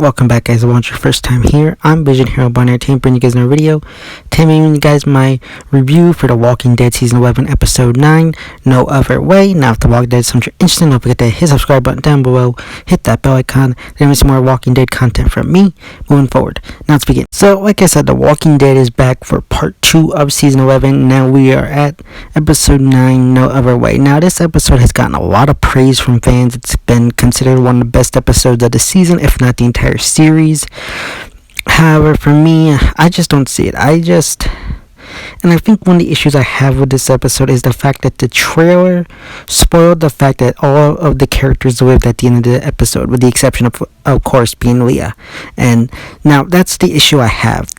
welcome back, guys. If it's your first time here, I'm Vision Hero Binary Team, bringing you guys another video. Telling you guys my review for The Walking Dead Season 11, Episode 9, No Other Way. Now, if The Walking Dead is something interesting, don't forget to hit the subscribe button down below, hit that bell icon, then some more Walking Dead content from me moving forward. Now, let's begin. So, like I said, The Walking Dead is back for Part 2 of Season 11. Now, we are at Episode 9, No Other Way. Now, this episode has gotten a lot of praise from fans. It's been considered one of the best episodes of the season, if not the entire series. However, for me, I just don't see it. And I think one of the issues I have with this episode is the fact that the trailer spoiled the fact that all of the characters lived at the end of the episode, with the exception of course, being Leah. And now that's the issue I have.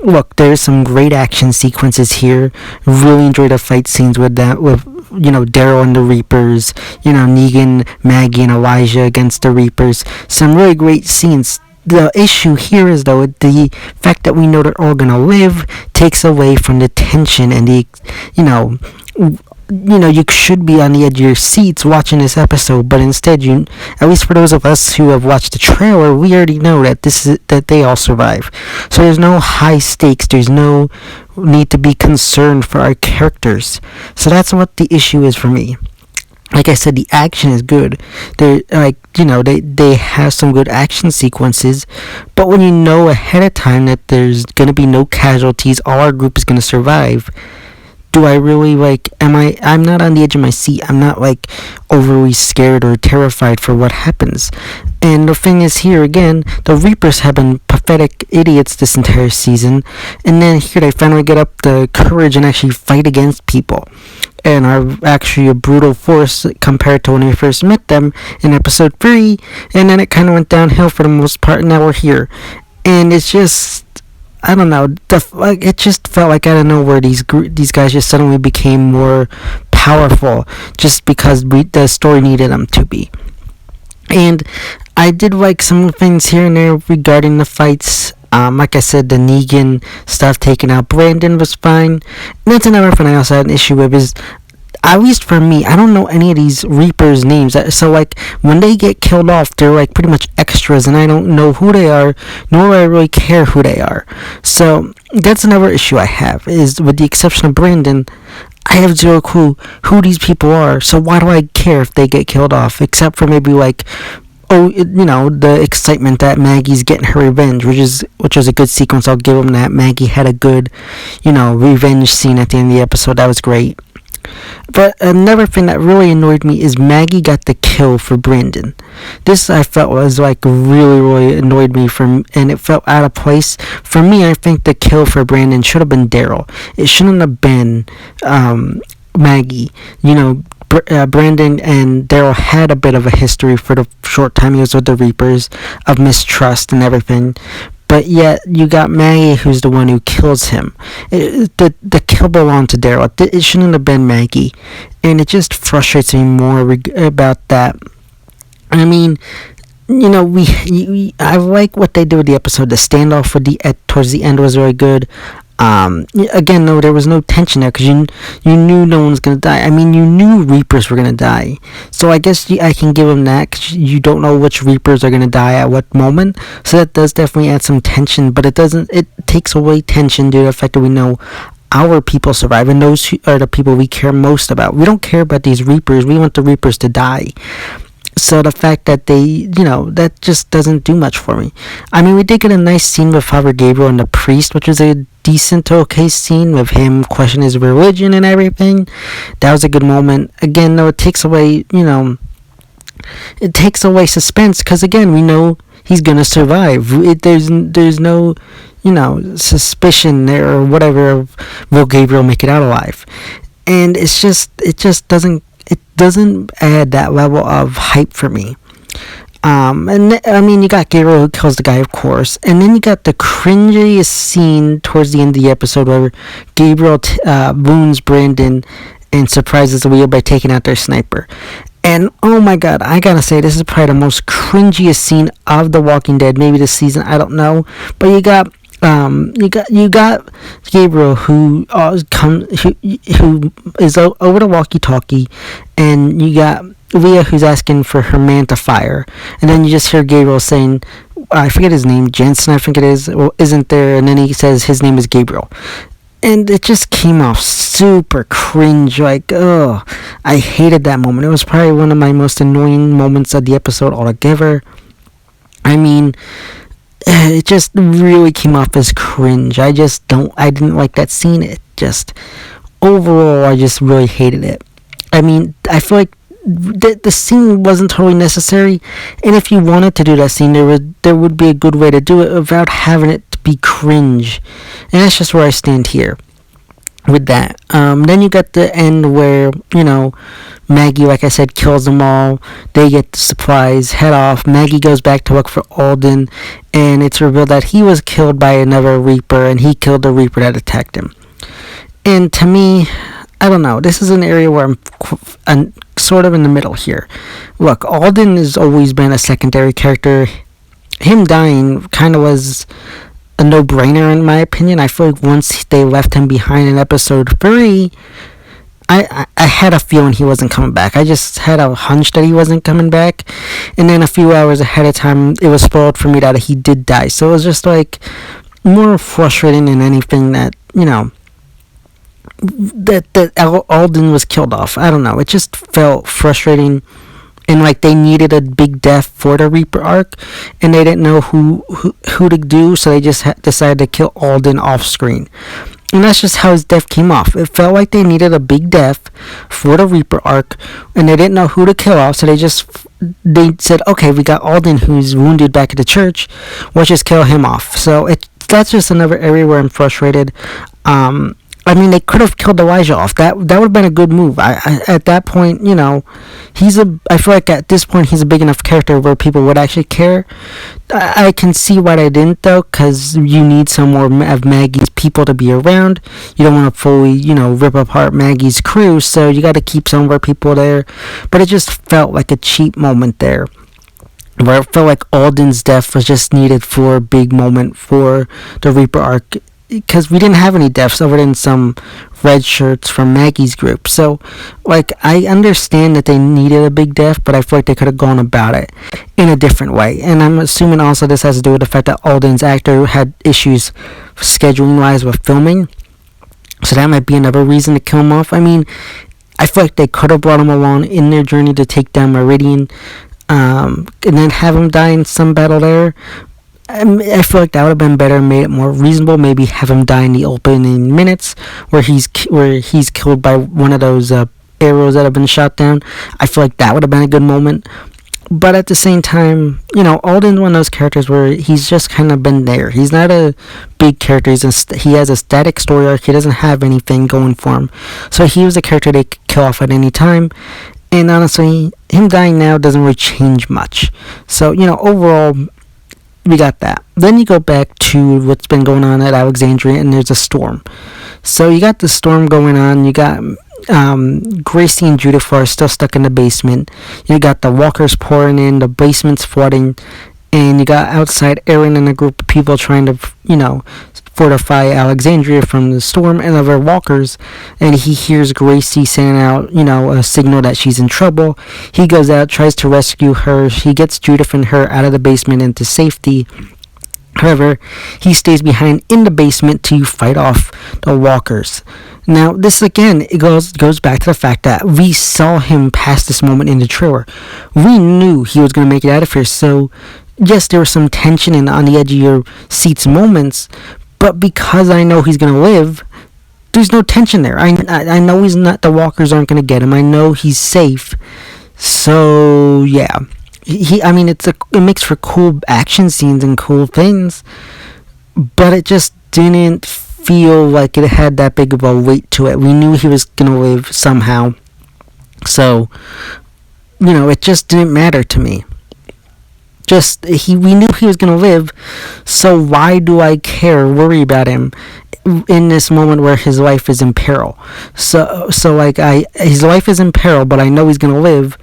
Look, there's some great action sequences here. Really enjoyed the fight scenes with Daryl and the Reapers, Negan, Maggie, and Elijah against the Reapers. Some really great scenes. The issue here is, though, the fact that we know they're all gonna live takes away from the tension and you should be on the edge of your seats watching this episode, but instead, at least for those of us who have watched the trailer, we already know that that they all survive. So there's no high stakes. There's no need to be concerned for our characters. So that's what the issue is for me. Like I said, the action is good. They have some good action sequences, but when you know ahead of time that there's gonna be no casualties, all our group is gonna survive, do I really I'm not on the edge of my seat. I'm not overly scared or terrified for what happens. And the thing is, here again, the Reapers have been pathetic idiots this entire season, and then here they finally get up the courage and actually fight against people, and are actually a brutal force compared to when we first met them in episode 3, and then it kind of went downhill for the most part, and now we're here. And it's just, I don't know, it just felt like out of nowhere these guys just suddenly became more powerful just because the story needed them to be. And I did like some things here and there regarding the fights. Like I said, the Negan stuff taking out Brandon was fine. And that's another thing I also had an issue with is, at least for me, I don't know any of these Reapers' names. So, when they get killed off, they're, pretty much extras, and I don't know who they are, nor do I really care who they are. So, that's another issue I have, is with the exception of Brandon, I have zero clue who these people are, so why do I care if they get killed off, except for maybe, the excitement that Maggie's getting her revenge, which was a good sequence. I'll give them that. Maggie had a good, revenge scene at the end of the episode. That was great. But another thing that really annoyed me is Maggie got the kill for Brandon. This I felt was really, really annoyed me and it felt out of place. For me, I think the kill for Brandon should have been Daryl. It shouldn't have been Maggie. Brandon and Daryl had a bit of a history for the short time he was with the Reapers of mistrust and everything. But yet, you got Maggie, who's the one who kills him. The kill belonged to Daryl. It shouldn't have been Maggie. And it just frustrates me more about that. I mean, I like what they did with the episode. The standoff towards the end was very good. Again, though, there was no tension there because you knew no one was going to die. I mean, you knew Reapers were going to die. So I guess I can give them that because you don't know which Reapers are going to die at what moment. So that does definitely add some tension, but it takes away tension due to the fact that we know our people survive, and those are the people we care most about. We don't care about these Reapers. We want the Reapers to die. So the fact that that just doesn't do much for me. I mean, we did get a nice scene with Father Gabriel and the priest, which was a decent to okay scene with him questioning his religion and everything. That was a good moment. Again, though, it takes away, suspense, because again, we know he's gonna survive. There's no, suspicion there or whatever of will Gabriel make it out alive. And it just doesn't add that level of hype for me. You got Gabriel who kills the guy, of course, and then you got the cringiest scene towards the end of the episode where Gabriel wounds Brandon and surprises Leah by taking out their sniper. And oh my god, I gotta say, this is probably the most cringiest scene of The Walking Dead, maybe this season, I don't know. But you got Gabriel who is over the walkie-talkie, and you got Leah who's asking for her man to fire, and then you just hear Gabriel saying, I forget his name, Jensen, I think it is, well, isn't there, and then he says his name is Gabriel. And it just came off super cringe, like, ugh. I hated that moment. It was probably one of my most annoying moments of the episode altogether. I mean, it just really came off as cringe. I didn't like that scene. It just, overall, I just really hated it. I mean, I feel like the scene wasn't totally necessary, and if you wanted to do that scene, there would be a good way to do it without having it to be cringe, and that's just where I stand here with that. Then you got the end where, Maggie, like I said, kills them all. They get the supplies, head off. Maggie goes back to work for Alden, and it's revealed that he was killed by another Reaper, and he killed the Reaper that attacked him. And to me, I don't know. This is an area where I'm sort of in the middle here. Look, Alden has always been a secondary character. Him dying kind of was a no-brainer in my opinion. I feel like once they left him behind in episode 3, I had a feeling he wasn't coming back. I just had a hunch that he wasn't coming back. And then a few hours ahead of time, it was spoiled for me that he did die. So it was just like more frustrating than anything that, that Alden was killed off. I don't know. It just felt frustrating, and like they needed a big death for the Reaper arc, and they didn't know who to do, so they just decided to kill Alden off screen. And that's just how his death came off. It felt like they needed a big death for the Reaper arc, and they didn't know who to kill off, so they said, okay, we got Alden who's wounded back at the church, let's just kill him off. So that's just another area where I'm frustrated. I mean, they could have killed Elijah off. That would have been a good move. At that point, I feel like at this point he's a big enough character where people would actually care. I can see why they didn't, though, because you need some more of Maggie's people to be around. You don't want to fully, rip apart Maggie's crew, so you got to keep some of our people there. But it just felt like a cheap moment there, where it felt like Alden's death was just needed for a big moment for the Reaper arc, because we didn't have any deaths other than some red shirts from Maggie's group. So, I understand that they needed a big death, but I feel like they could have gone about it in a different way. And I'm assuming also this has to do with the fact that Alden's actor had issues scheduling-wise with filming. So that might be another reason to kill him off. I mean, I feel like they could have brought him along in their journey to take down Meridian, and then have him die in some battle there. I feel like that would have been better, made it more reasonable. Maybe have him die in the opening minutes, where he's killed by one of those arrows that have been shot down. I feel like that would have been a good moment. But at the same time, Alden's one of those characters where he's just kind of been there. He's not a big character. He has a static story arc. He doesn't have anything going for him. So he was a character they could kill off at any time. And honestly, him dying now doesn't really change much. So, overall, we got that. Then you go back to what's been going on at Alexandria, and there's a storm. So you got the storm going on. You got Gracie and Judith are still stuck in the basement. You got the walkers pouring in, the basement's flooding, and you got outside Aaron and a group of people trying to, fortify Alexandria from the storm and other walkers. And he hears Gracie sending out, a signal that she's in trouble. He goes out, tries to rescue her. He gets Judith and her out of the basement into safety. However, he stays behind in the basement to fight off the walkers. Now, this again, it goes back to the fact that we saw him past this moment in the trailer. We knew he was going to make it out of here. So, yes, there was some tension and on the edge of your seats moments, but because I know he's going to live, there's no tension there. I know the walkers aren't going to get him. I know he's safe. So, yeah. It makes for cool action scenes and cool things, but it just didn't feel like it had that big of a weight to it. We knew he was going to live somehow. So, it just didn't matter to me. We knew he was going to live, so why do I worry about him in this moment where his life is in peril? So his life is in peril, but I know he's going to live,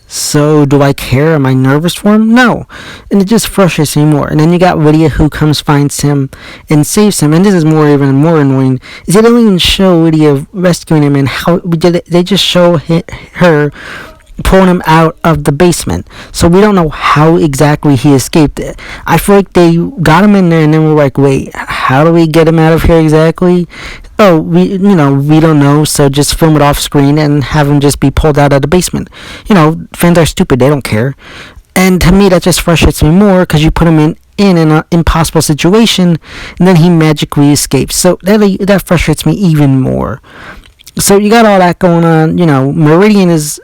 so do I care? Am I nervous for him? No. And it just frustrates me more. And then you got Lydia who comes, finds him, and saves him, and this is even more annoying, is they don't even show Lydia rescuing him, and how they just show her pulling him out of the basement. So we don't know how exactly he escaped it. I feel like they got him in there and then we're like, wait, how do we get him out of here exactly? Oh, we don't know, so just film it off screen and have him just be pulled out of the basement. Fans are stupid, they don't care. And to me, that just frustrates me more because you put him in an impossible situation and then he magically escapes. So that frustrates me even more. So you got all that going on. Meridian is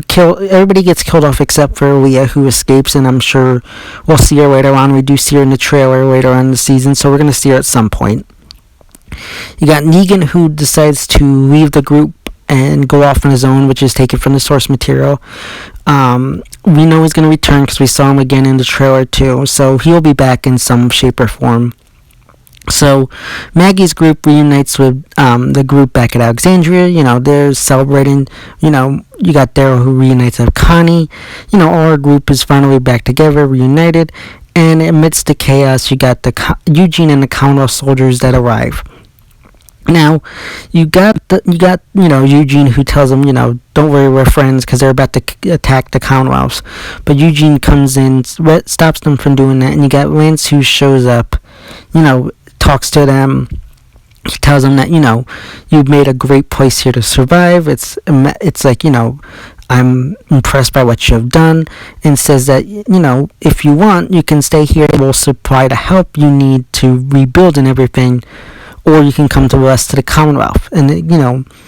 killed. Everybody gets killed off except for Leah, who escapes, and I'm sure we'll see her later on. We do see her in the trailer later on in the season, so we're going to see her at some point. You got Negan, who decides to leave the group and go off on his own, which is taken from the source material. We know he's going to return because we saw him again in the trailer too, so he'll be back in some shape or form. So Maggie's group reunites with the group back at Alexandria. They're celebrating. You got Daryl, who reunites with Connie. Our group is finally back together, reunited. And amidst the chaos, you got Eugene and the Commonwealth soldiers that arrive. Now, you got Eugene, who tells them, don't worry, we're friends, because they're about to attack the Commonwealths. But Eugene comes in, stops them from doing that, and you got Lance, who shows up, talks to them. He tells them that, you've made a great place here to survive. It's like, I'm impressed by what you've done, and says that, if you want, you can stay here and we'll supply the help you need to rebuild and everything, or you can come to us, to the Commonwealth, and,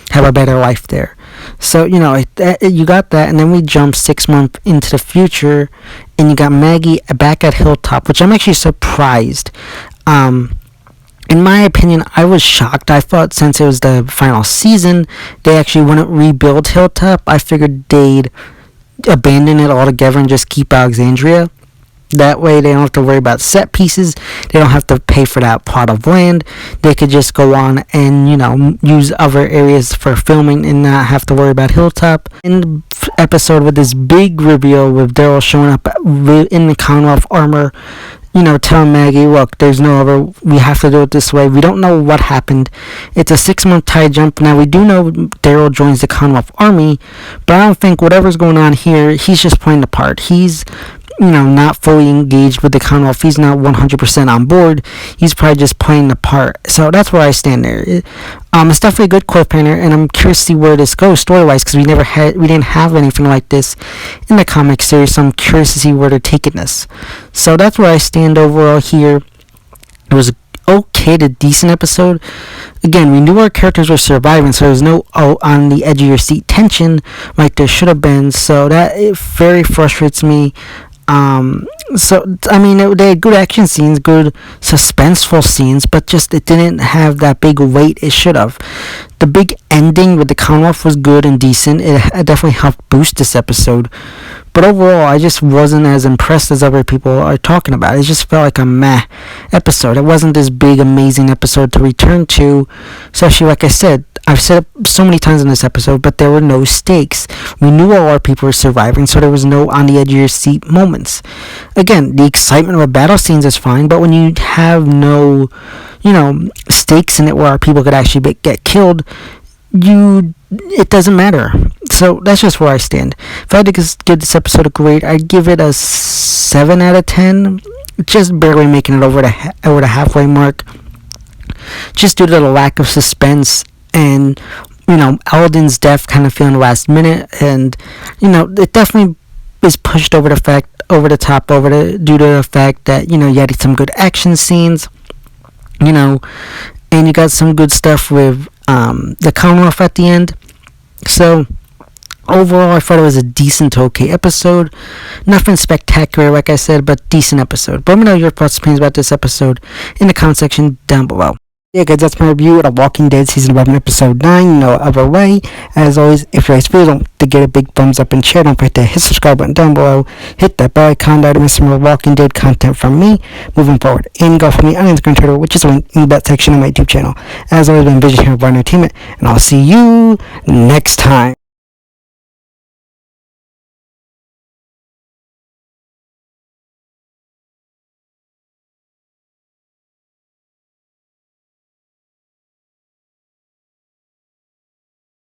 have a better life there. So, you got that, and then we jump 6 months into the future, and you got Maggie back at Hilltop, which I'm actually surprised. In my opinion, I was shocked. I thought since it was the final season, they actually wouldn't rebuild Hilltop. I figured they'd abandon it altogether and just keep Alexandria. That way they don't have to worry about set pieces. They don't have to pay for that plot of land. They could just go on and, use other areas for filming and not have to worry about Hilltop. In the episode with this big reveal with Daryl showing up in the Commonwealth armor, telling Maggie, look, there's no other, we have to do it this way. We don't know what happened. It's a 6-month tie jump. Now, we do know Daryl joins the Commonwealth Army, but I don't think whatever's going on here, he's just playing the part. He's, not fully engaged with the Commonwealth. He's not 100% on board. He's probably just playing the part. So that's where I stand there. It's definitely a good cliffhanger, and I'm curious to see where this goes story-wise, because we didn't have anything like this in the comic series, so I'm curious to see where they're taking this. So that's where I stand overall here. It was okay to decent episode. Again, we knew our characters were surviving, so there's no on the edge of your seat tension like there should have been, so that it very frustrates me. They had good action scenes, good suspenseful scenes, but just it didn't have that big weight it should have. The big ending with the Commonwealth was good and decent. It definitely helped boost this episode. But overall, I just wasn't as impressed as other people are talking about. It just felt like a meh episode. It wasn't this big, amazing episode to return to. Especially, like I said, I've said it so many times in this episode, but there were no stakes. We knew all our people were surviving, so there was no on the edge of your seat moments. Again, the excitement of battle scenes is fine, but when you have no, stakes in it where our people could actually get killed, it doesn't matter. So that's just where I stand. If I had to give this episode a grade, I'd give it a 7 out of 10. Just barely making it over the halfway mark. Just due to the lack of suspense and, Alden's death kind of feeling last minute. And, it definitely is pushed over the top due to the fact that, you had some good action scenes, and you got some good stuff with the Commonwealth at the end. So overall, I thought it was a decent to okay episode. Nothing spectacular, like I said, but decent episode. But let me know your thoughts and opinions about this episode in the comment section down below. Yeah, guys, that's my review of The Walking Dead Season 11, Episode 9, No Other Way. As always, if you guys feel, don't forget to get a big thumbs up and share. Don't forget to hit the subscribe button down below. Hit that bell icon to miss some more Walking Dead content from me moving forward. And go for me on Instagram, Twitter, which is linked in that section of my YouTube channel. As always, been Vision here with Entertainment, and I'll see you next time.